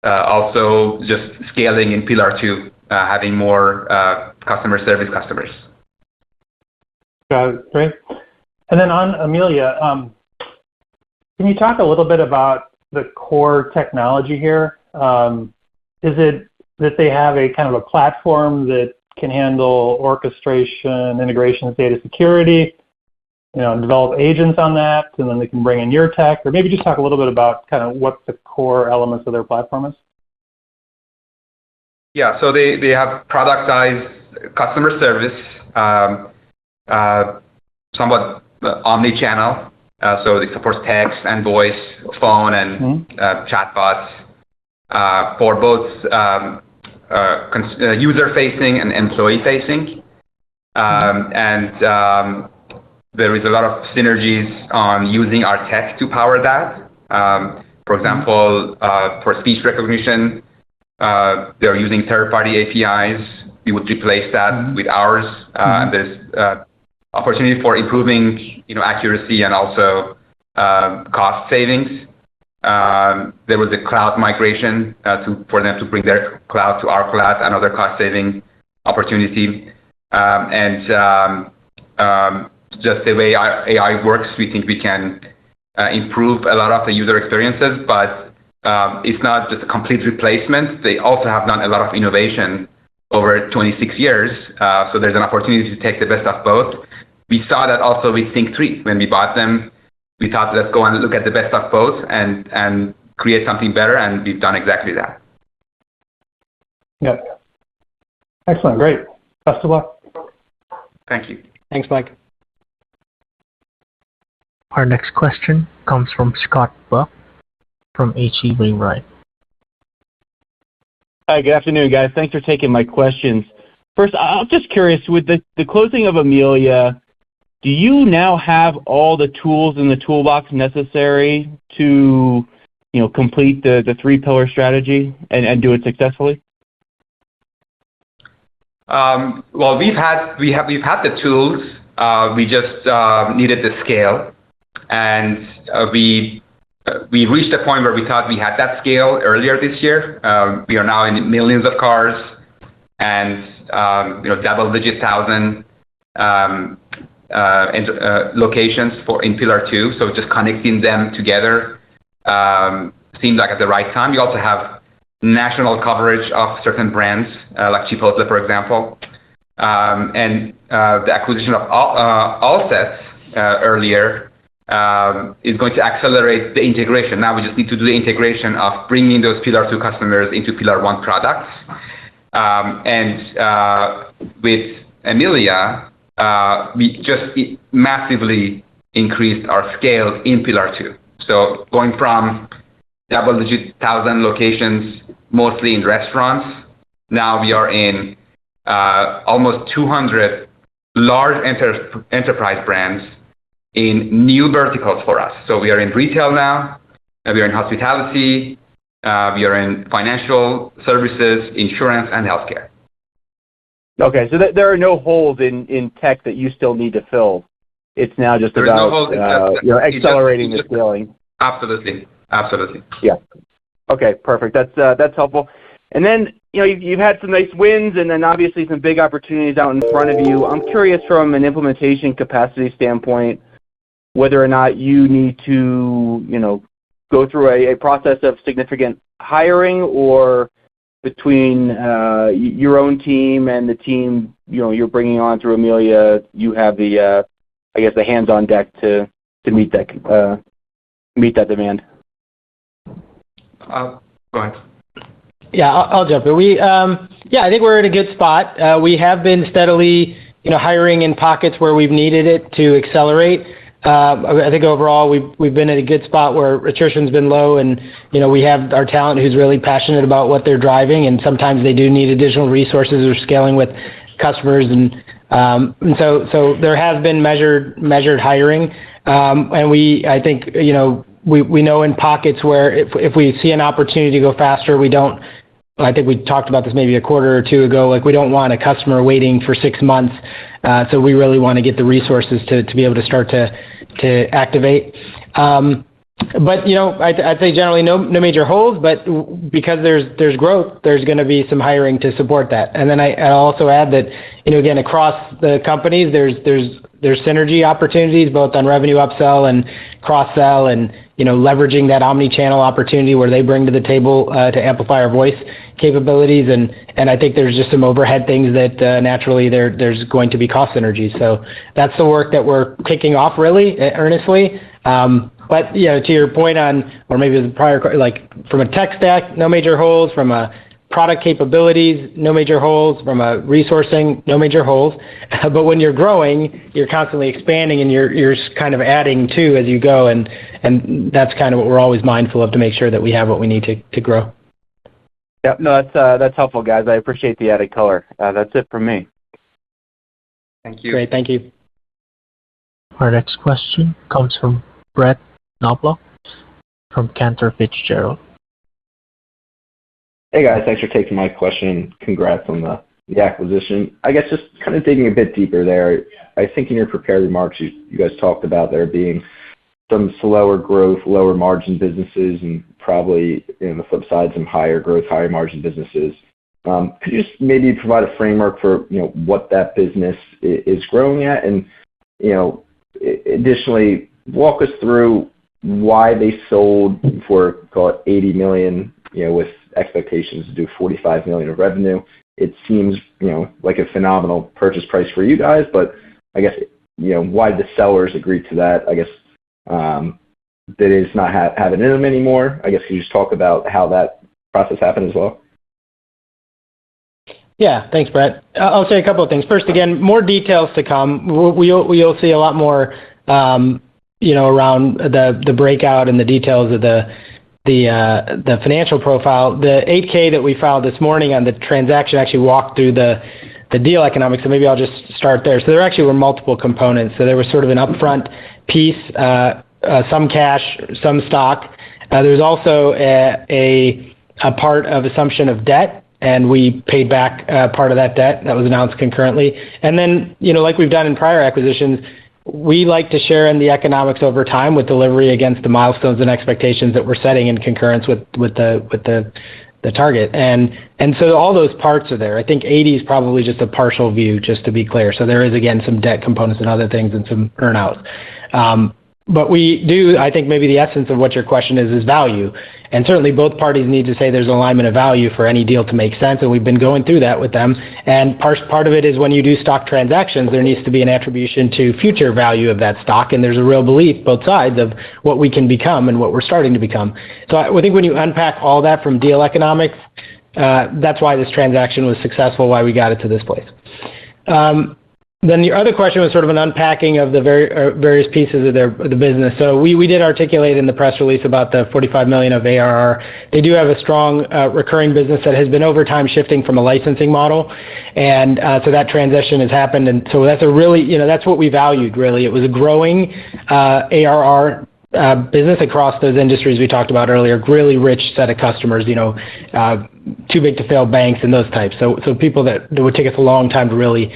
also just scaling in Pillar 2, having more customer service customers. Got it. Great. And then on Amelia, can you talk a little bit about the core technology here? Is it that they have a kind of a platform that can handle orchestration, integrations, data security, develop agents on that, and then they can bring in your tech? Or maybe just talk a little bit about kind of what the core elements of their platform is. Yeah, so they have productized customer service, somewhat omni-channel. So it supports text and voice, phone, and chatbots for both user-facing and employee-facing. And there is a lot of synergies on using our tech to power that. For example, for speech recognition, they're using third-party APIs. We would replace that with ours. There's opportunity for improving, accuracy and also cost savings. There was a cloud migration for them to bring their cloud to our cloud, another cost-saving opportunity. Just the way our AI works, we think we can improve a lot of the user experiences, but it's not just a complete replacement. They also have done a lot of innovation over 26 years, so there's an opportunity to take the best of both. We saw that also with Think3. When we bought them, we thought, let's go and look at the best of both and create something better, and we've done exactly that. Yep. Excellent. Great. Best of luck. Thank you. Thanks, Mike. Our next question comes from Scott Buck from H.C. Wainwright. Hi, good afternoon, guys. Thanks for taking my questions. First, I'm just curious, with the closing of Amelia, do you now have all the tools in the toolbox necessary to, complete the three-pillar strategy and do it successfully? Well, we've had the tools. We just needed the scale, and we reached a point where we thought we had that scale earlier this year. We are now in millions of cars and double-digit thousand locations in Pillar 2. So just connecting them together seemed like at the right time. We also have national coverage of certain brands, like Chipotle, for example. And the acquisition of Allsets earlier is going to accelerate the integration. Now we just need to do the integration of bringing those Pillar 2 customers into Pillar 1 products. With Amelia, we just massively increased our scale in Pillar 2. So going from double-digit thousand locations, mostly in restaurants, now we are in almost 200 large enterprise brands in new verticals for us. So we are in retail now, we are in hospitality, we are in financial services, insurance, and healthcare. Okay, so there are no holes in tech that you still need to fill. It's now just There's about no holes, accelerating the scaling. Absolutely. Yeah. Okay, perfect. That's helpful. And then you've had some nice wins, and then obviously some big opportunities out in front of you. I'm curious from an implementation capacity standpoint, whether or not you need to go through a process of significant hiring, or between your own team and the team you're bringing on through Amelia, you have the the hands on deck to meet that demand. Go ahead. Yeah, I'll jump in. I think we're in a good spot. We have been steadily, hiring in pockets where we've needed it to accelerate. I think overall we've been in a good spot where attrition's been low, and we have our talent who's really passionate about what they're driving, and sometimes they do need additional resources or scaling with customers, and so there has been measured hiring, and I think we know in pockets where if we see an opportunity to go faster, we don't. I think we talked about this maybe a quarter or two ago. Like, we don't want a customer waiting for 6 months, so we really want to get the resources to be able to start to activate. But I'd say generally no major holes, but because there's growth, there's going to be some hiring to support that. And then I'll also add that again, across the companies, there's synergy opportunities both on revenue upsell and cross sell, and leveraging that omni-channel opportunity where they bring to the table to amplify our voice capabilities, and I think there's just some overhead things that naturally there's going to be cost synergies. So that's the work that we're kicking off really earnestly. But to your point on, or maybe the prior, like from a tech stack, no major holes. From a product capabilities, no major holes. From a resourcing, no major holes. But when you're growing, you're constantly expanding, and you're kind of adding to as you go, and that's kind of what we're always mindful of, to make sure that we have what we need to grow. Yeah, no, that's helpful, guys. I appreciate the added color. That's it from me. Thank you. Great, thank you. Our next question comes from Brett Knobloch from Cantor Fitzgerald. Hey guys, thanks for taking my question. Congrats on the acquisition. I guess just kind of digging a bit deeper there, I think in your prepared remarks you guys talked about there being some slower growth, lower margin businesses, and probably on the flip side some higher growth, higher margin businesses. Could you just maybe provide a framework for what that business is growing at, and additionally walk us through why they sold for call it $80 million, with expectations to do $45 million of revenue. It seems like a phenomenal purchase price for you guys, but I guess why did the sellers agree to that? I guess did it just not have it in them anymore? I guess can you just talk about how that process happened as well? Yeah, thanks, Brett. I'll say a couple of things. First, again, more details to come. We'll see a lot more, around the breakout and the details of the financial profile. The 8K that we filed this morning on the transaction actually walked through the deal economics, so maybe I'll just start there. So there actually were multiple components. So there was sort of an upfront piece, some cash, some stock. There was also a part of assumption of debt, and we paid back part of that debt. That was announced concurrently. And then, like we've done in prior acquisitions, we like to share in the economics over time with delivery against the milestones and expectations that we're setting in concurrence with the target. And so all those parts are there. I think 80 is probably just a partial view, just to be clear. So there is, again, some debt components and other things and some earnouts. But we do, I think maybe the essence of what your question is value. And certainly both parties need to say there's alignment of value for any deal to make sense, and we've been going through that with them. And part of it is when you do stock transactions, there needs to be an attribution to future value of that stock, and there's a real belief, both sides, of what we can become and what we're starting to become. So I think when you unpack all that from deal economics, that's why this transaction was successful, why we got it to this place. Then the other question was sort of an unpacking of the various pieces of the business. So we did articulate in the press release about the $45 million of ARR. They do have a strong recurring business that has been over time shifting from a licensing model, and so that transition has happened. And so that's a really, that's what we valued really. It was a growing ARR business across those industries we talked about earlier, really rich set of customers, too big to fail banks and those types. So people that would take us a long time to really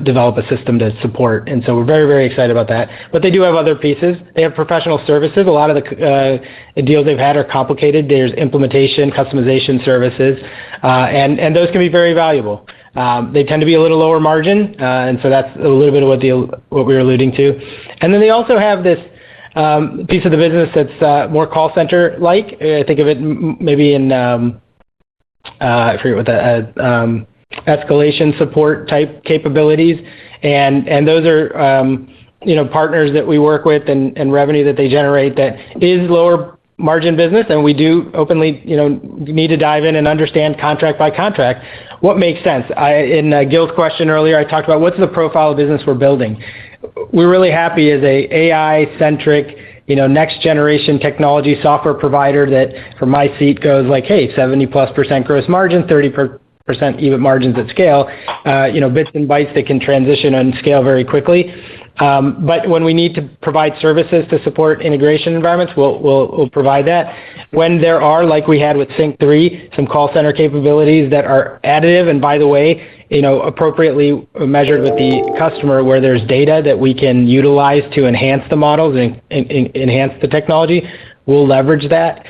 develop a system to support. And so we're very, very excited about that. But they do have other pieces. They have professional services. A lot of the deals they've had are complicated. There's implementation, customization services, and those can be very valuable. They tend to be a little lower margin, and so that's a little bit of what we were alluding to. And then they also have this piece of the business that's more call center-like. Think of it maybe in, I forget what that, escalation support type capabilities. And those are, partners that we work with and revenue that they generate that is lower margin business. And we do openly, need to dive in and understand contract by contract what makes sense. In Gil's question earlier, I talked about what's the profile of business we're building. We're really happy as a AI-centric, next generation technology software provider that from my seat goes like, hey, 70+% gross margin, 30% EBIT margins at scale, bits and bytes that can transition and scale very quickly. But when we need to provide services to support integration environments, we'll provide that. When there are, like we had with Sync 3, some call center capabilities that are additive, and by the way, appropriately measured with the customer, where there's data that we can utilize to enhance the models and enhance the technology, we'll leverage that.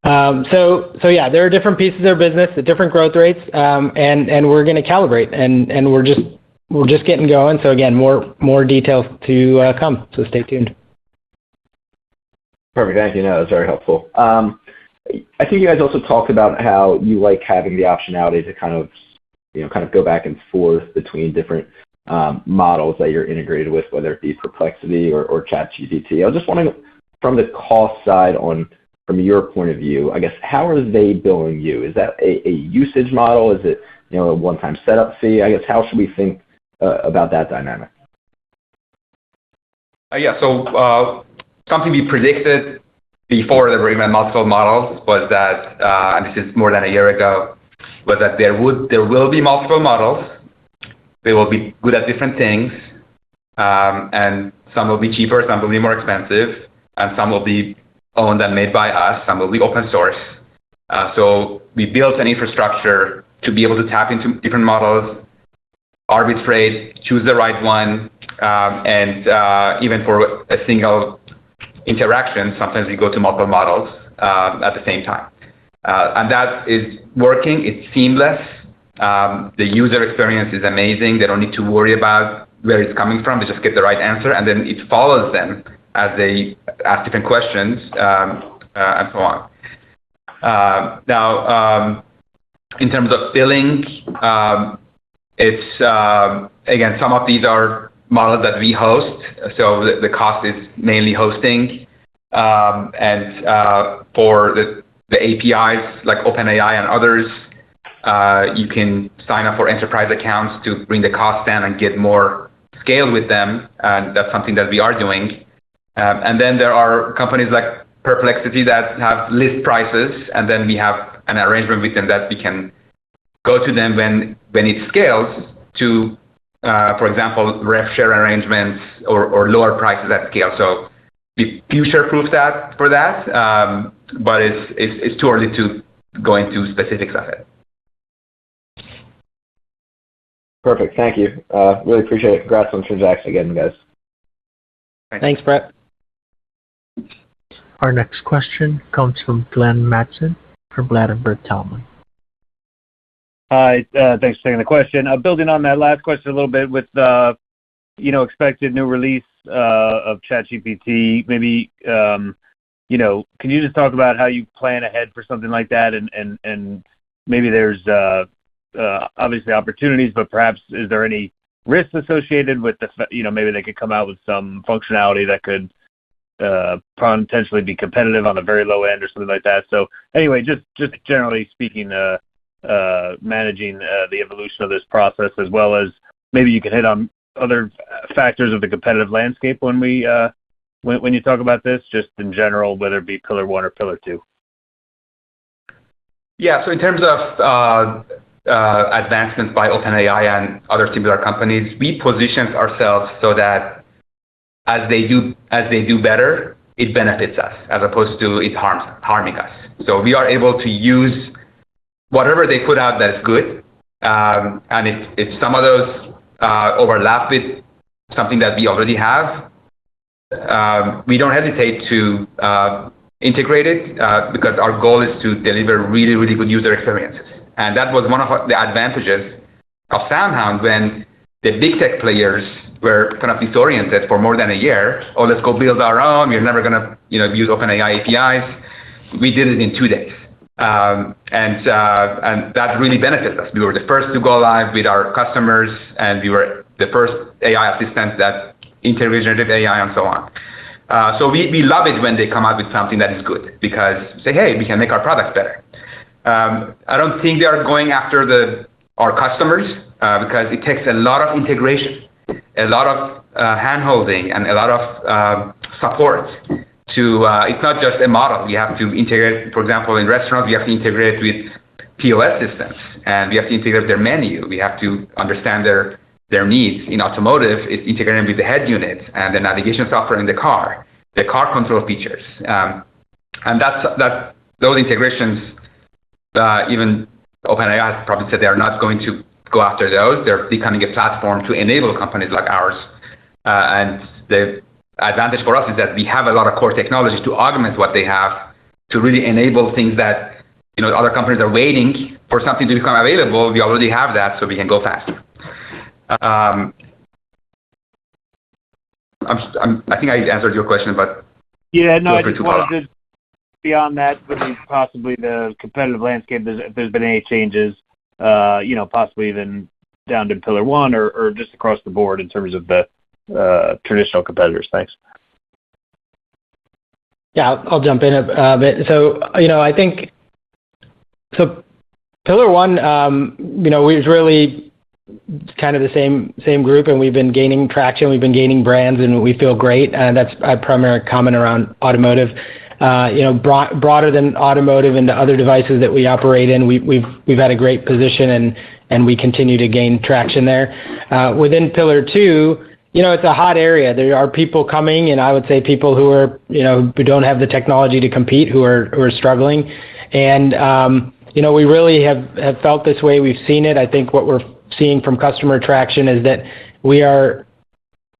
So yeah, there are different pieces of their business at different growth rates, and we're going to calibrate, and we're just getting going. So again, more details to come. So stay tuned. Perfect. Thank you. No, that's very helpful. I think you guys also talked about how you like having the optionality to kind of go back and forth between different models that you're integrated with, whether it be Perplexity or ChatGPT. I was just wondering, from the cost side, from your point of view, I guess, how are they billing you? Is that a usage model? Is it a one-time setup fee? I guess, how should we think about that dynamic? So something we predicted before there were even multiple models was that, and this is more than a year ago, was that there will be multiple models. They will be good at different things, and some will be cheaper, some will be more expensive, and some will be owned and made by us. Some will be open source. So we built an infrastructure to be able to tap into different models, arbitrate, choose the right one, and even for a single interaction, sometimes we go to multiple models at the same time. And that is working. It's seamless. The user experience is amazing. They don't need to worry about where it's coming from. They just get the right answer, and then it follows them as they ask different questions and so on. Now, in terms of billing, it's again, some of these are models that we host, so the cost is mainly hosting, and for the APIs like OpenAI and others, you can sign up for enterprise accounts to bring the cost down and get more scale with them, and that's something that we are doing. And then there are companies like Perplexity that have list prices, and then we have an arrangement with them that we can go to them when it scales to, for example, rev share arrangements or lower prices at scale. So we future-proof that for that, but it's too early to go into specifics of it. Perfect. Thank you. Really appreciate it. Congrats on the transaction again, guys. Thanks, Brett. Our next question comes from Glenn Mattson from Ladenburg Thalmann. Hi, thanks for taking the question. Building on that last question a little bit with expected new release of ChatGPT, maybe can you just talk about how you plan ahead for something like that, and maybe there's obviously opportunities, but perhaps is there any risks associated with maybe they could come out with some functionality that could potentially be competitive on the very low end or something like that. So anyway, just generally speaking, managing the evolution of this process, as well as maybe you can hit on other factors of the competitive landscape when you talk about this, just in general, whether it be Pillar 1 or Pillar 2. Yeah, so in terms of advancements by OpenAI and other similar companies, we positioned ourselves so that as they do better, it benefits us as opposed to it harming us. So we are able to use whatever they put out that is good, and if some of those overlap with something that we already have, we don't hesitate to integrate it because our goal is to deliver really, really good user experiences. And that was one of the advantages of SoundHound when the big tech players were kind of disoriented for more than a year. Oh, let's go build our own. We're never going to use OpenAI APIs. We did it in 2 days. And that really benefits us. We were the first to go live with our customers, and we were the first AI assistant that integrated generative AI and so on. So we love it when they come out with something that is good, because say, hey, we can make our products better. I don't think they are going after our customers because it takes a lot of integration, a lot of hand-holding, and a lot of support. It's not just a model. We have to integrate, for example, in restaurants, we have to integrate with POS systems, and we have to integrate their menu. We have to understand their needs. In automotive, it's integrating with the head unit and the navigation software in the car control features. And those integrations, even OpenAI has probably said they are not going to go after those. They're becoming a platform to enable companies like ours. And the advantage for us is that we have a lot of core technology to augment what they have to really enable things that other companies are waiting for something to become available. We already have that, so we can go faster. I think I answered your question, but yeah, no, I just wanted to beyond that, possibly the competitive landscape. If there's been any changes, possibly even down to Pillar 1 or just across the board in terms of the traditional competitors. Thanks. Yeah, I'll jump in a bit. So, I think Pillar 1, we're really kind of the same group, and we've been gaining traction. We've been gaining brands, and we feel great. That's a primary comment around automotive. Broader than automotive into other devices that we operate in, we've had a great position, and we continue to gain traction there. Within Pillar 2, it's a hot area. There are people coming, and I would say people who are, who don't have the technology to compete, who are struggling. And, we really have felt this way. We've seen it. I think what we're seeing from customer traction is that we are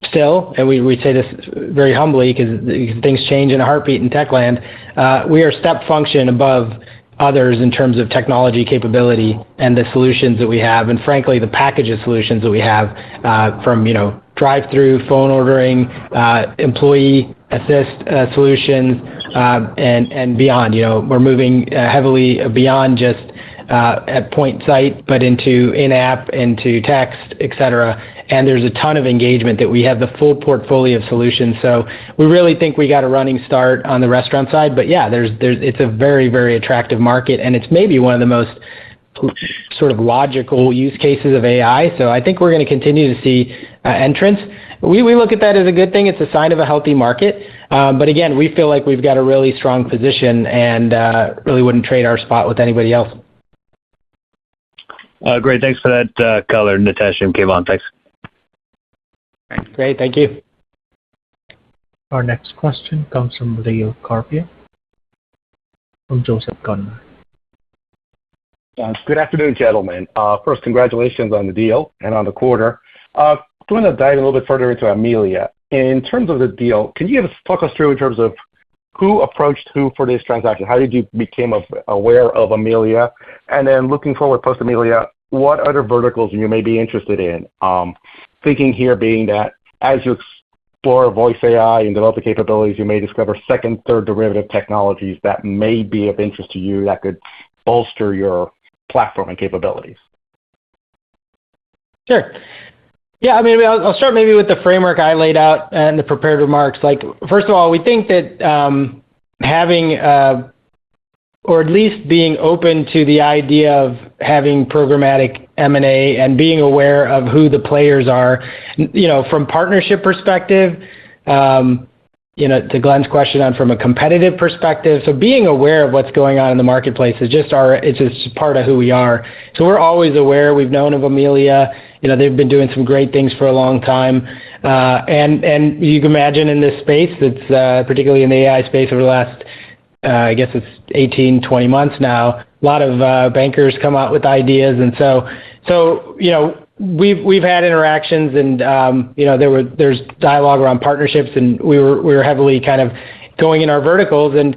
still, and we say this very humbly because things change in a heartbeat in tech land, we are step function above others in terms of technology capability and the solutions that we have, and frankly, the package of solutions that we have, from, drive-through, phone ordering, employee assist solutions, and beyond. We're moving heavily beyond just at point site, but into in-app, into text, et cetera. And there's a ton of engagement that we have the full portfolio of solutions. So we really think we got a running start on the restaurant side. But yeah, it's a very, very attractive market, and it's maybe one of the most sort of logical use cases of AI. So I think we're going to continue to see entrants. We look at that as a good thing. It's a sign of a healthy market. But again, we feel like we've got a really strong position and really wouldn't trade our spot with anybody else. Great. Thanks for that color, Nitesh and Kayvon. Thanks. Great. Thank you. Our next question comes from Leo Carpio from Joseph Gunnar. Good afternoon, gentlemen. First, congratulations on the deal and on the quarter. Going to dive a little bit further into Amelia. In terms of the deal, can you talk us through in terms of who approached who for this transaction? How did you become aware of Amelia? And then looking forward post-Amelia, what other verticals you may be interested in? Thinking here being that as you explore voice AI and develop the capabilities, you may discover second, third derivative technologies that may be of interest to you that could bolster your platform and capabilities. Sure. Yeah, I mean, I'll start maybe with the framework I laid out in the prepared remarks. Like, first of all, we think that having or at least being open to the idea of having programmatic M&A and being aware of who the players are, from partnership perspective, to Glenn's question on from a competitive perspective. So being aware of what's going on in the marketplace is it's just part of who we are. So we're always aware. We've known of Amelia. They've been doing some great things for a long time. And you can imagine in this space, that's particularly in the AI space over the last, I guess it's 18, 20 months now, a lot of bankers come out with ideas. And so we've had interactions, and there's dialogue around partnerships, and we were heavily kind of going in our verticals. And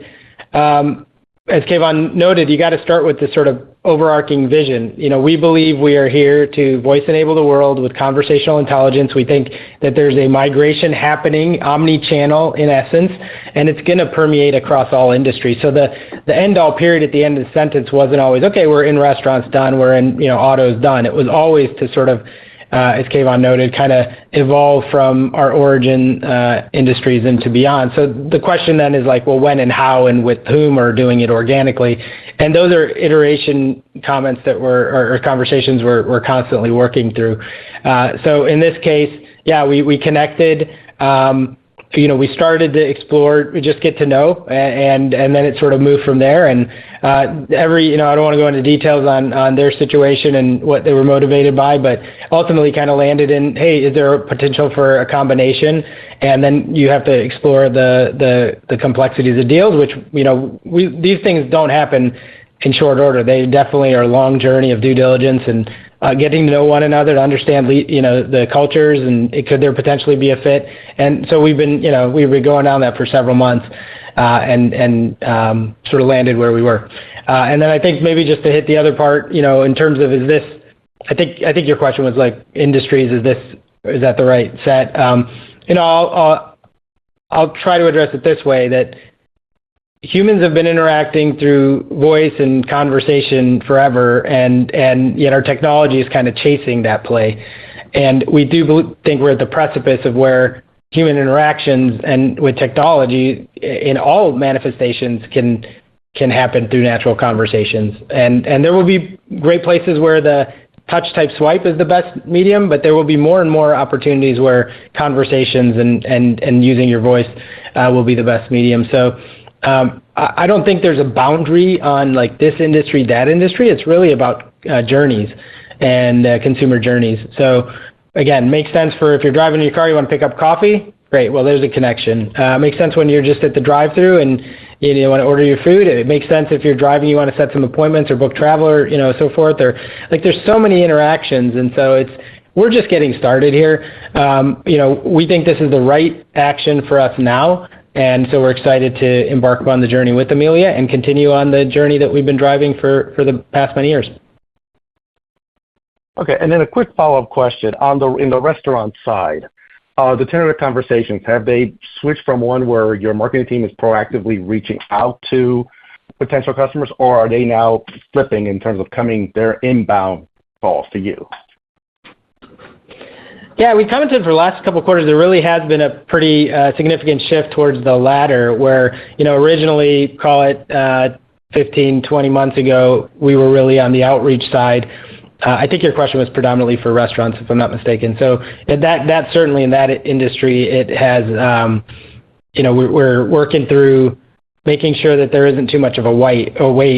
as Kayvon noted, you got to start with this sort of overarching vision. We believe we are here to voice enable the world with conversational intelligence. We think that there's a migration happening, omni-channel in essence, and it's going to permeate across all industries. So the end all period at the end of the sentence wasn't always, okay, we're in restaurants done, we're in autos done. It was always to sort of, as Kayvon noted, kind of evolve from our origin industries into beyond. So the question then is like, well, when and how and with whom are doing it organically? And those are iteration comments that or conversations we're constantly working through. So in this case, yeah, we connected. We started to explore, we just get to know, and then it sort of moved from there. And I don't want to go into details on their situation and what they were motivated by, but ultimately kind of landed in, hey, is there a potential for a combination? And then you have to explore the complexities of deals, which, these things don't happen in short order. They definitely are a long journey of due diligence and getting to know one another, to understand, the cultures, and could there potentially be a fit. And so we've been going down that for several months, and sort of landed where we were. And then I think maybe just to hit the other part, in terms of I think your question was like industries, is that the right set? I'll try to address it this way, that humans have been interacting through voice and conversation forever, and yet our technology is kind of chasing that play. And we do think we're at the precipice of where human interactions and with technology in all manifestations can happen through natural conversations. And there will be great places where the touch type swipe is the best medium, but there will be more and more opportunities where conversations and using your voice will be the best medium. So I don't think there's a boundary on like this industry, that industry. It's really about journeys and consumer journeys. So again, makes sense for if you're driving in your car, you want to pick up coffee. Great. Well, there's a connection. Makes sense when you're just at the drive-through and you want to order your food. It makes sense if you're driving, you want to set some appointments or book travel or so forth. Or like there's so many interactions, and so we're just getting started here. We think this is the right action for us now, and so we're excited to embark upon the journey with Amelia and continue on the journey that we've been driving for the past many years. Okay, and then a quick follow-up question in the restaurant side. The tenor of conversations, have they switched from one where your marketing team is proactively reaching out to potential customers, or are they now flipping in terms of their inbound calls to you? Yeah, we commented for the last couple of quarters, there really has been a pretty significant shift towards the latter where, originally, call it 15, 20 months ago, we were really on the outreach side. I think your question was predominantly for restaurants, if I'm not mistaken. So that certainly in that industry, it has, we're working through making sure that there isn't too much of a wait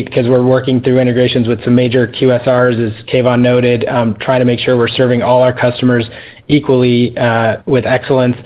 because we're working through integrations with some major QSRs, as Kayvon noted, trying to make sure we're serving all our customers equally with excellence.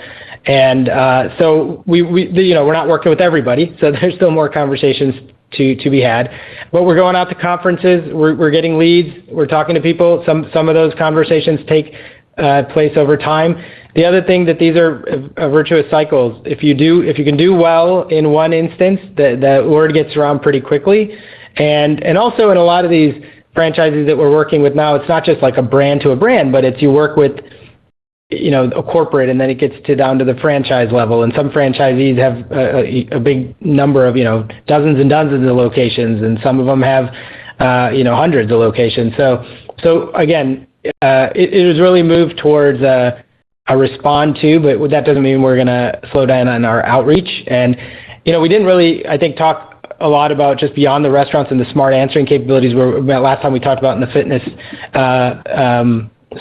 And so we're not working with everybody, so there's still more conversations to be had. But we're going out to conferences, we're getting leads, we're talking to people. Some of those conversations take place over time. The other thing that these are virtuous cycles. If you can do well in one instance, the word gets around pretty quickly. And also in a lot of these franchises that we're working with now, it's not just like a brand to a brand, but it's you work with a corporate, and then it gets down to the franchise level. And some franchisees have a big number of, dozens and dozens of locations, and some of them have, hundreds of locations. So again, it has really moved towards a respond to, but that doesn't mean we're going to slow down on our outreach. And, we didn't really, I think, talk a lot about just beyond the restaurants and the smart answering capabilities where last time we talked about in the fitness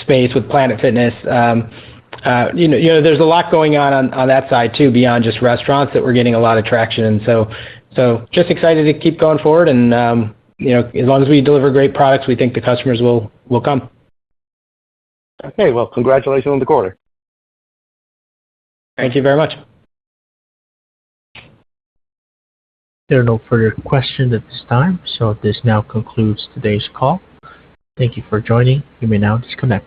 space with Planet Fitness. There's a lot going on that side too, beyond just restaurants, that we're getting a lot of traction. And so just excited to keep going forward. And, as long as we deliver great products, we think the customers will come. Okay, well, congratulations on the quarter. Thank you very much. There are no further questions at this time, so this now concludes today's call. Thank you for joining. You may now disconnect.